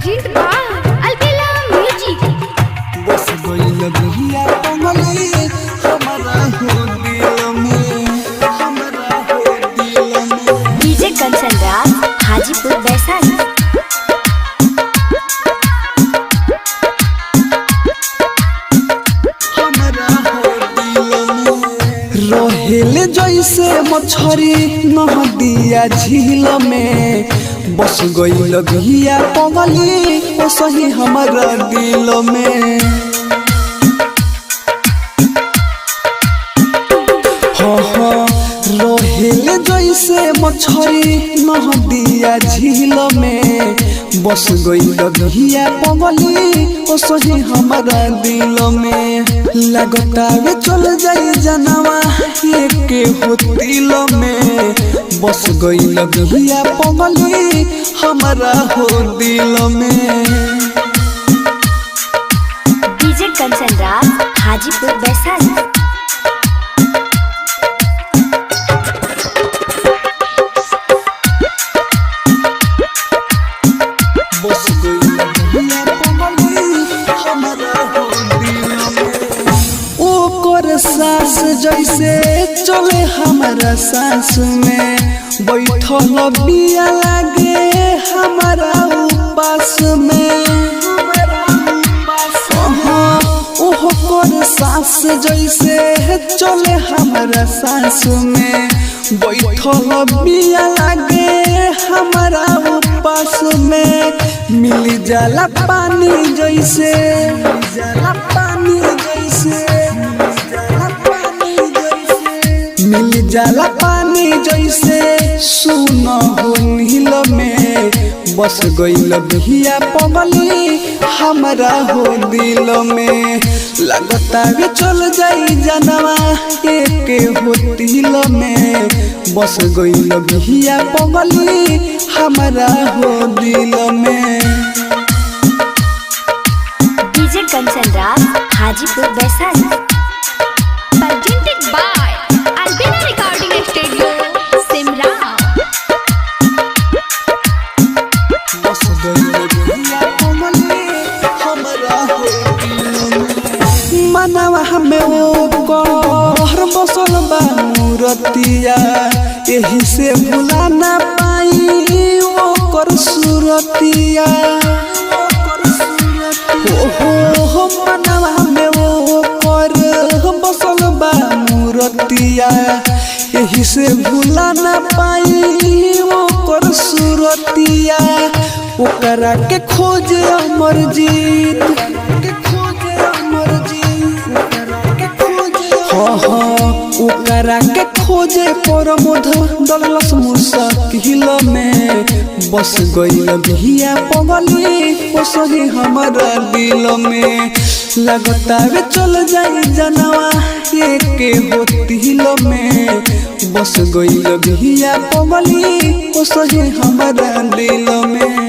Presented by Albella Music. बस गइल बिहिया कमली हमारा हो दिल में, हमारा हो दिल में। डीजे कंचन राज हाजीपुर वैशाली। रहेले जैसे मछरी नदिया झील में, बस गइल बिहिया कमली ओ सही हमारा दिल में। रहेले जैसे मछरी नदिया झील में, बस गइल बिहिया कमली ओ सही हमारा दिल में। लगता वे चल जाई जनवा के हो दिल में, बस गइल बिहिया कमली हमारा हो दिल में। डीजे कंचन राज हाजीपुर वैशाली। बस गइल बिहिया कमली हमारा हो दिल में। ओकर सांस जैसे चले हमारा सांस में, बैठल बिया लागे हमारा उपास में। ओकर सांस जैसे चले हमारा सांस में, बैठल बिया लागे हमारा उपास में। मिल जाला पानी जैसे, जाला पानी जैसे, मिल जाला पानी जैसे सुन हो नील में, बस गइल बिहिया कमली हमारा हो दिल में। लगता वे चल जाई जनवा के हो दिल में, बस गइल बिहिया कमली हमारा हो दिल में। DJ Kanchan Raj Hajipur Vaishali. Presented by Albella Recording Studio, Simra. बस गइल बिहिया कमली हमारा हो दिल में। मनवा हमें वो कहर बसल बा मूरतिया, यही से भुला ना पाई वो कर सूरतिया। हो मनवा हमें वो कर बसल बा मूरतिया, यही से भुला ना पाई वो कर सूरतिया। ओकरा के खोजे अमर जीत, के खोजे अमर जीत, ओकरा के खोजे परमोध दलस मुश्किल में, बस गइल बिहिया कमली ओ सही हमारा दिल में। लगता वे चल जाई जनवा के हो दिल में, बस गइल बिहिया कमली ओ सही हमारा दिल में।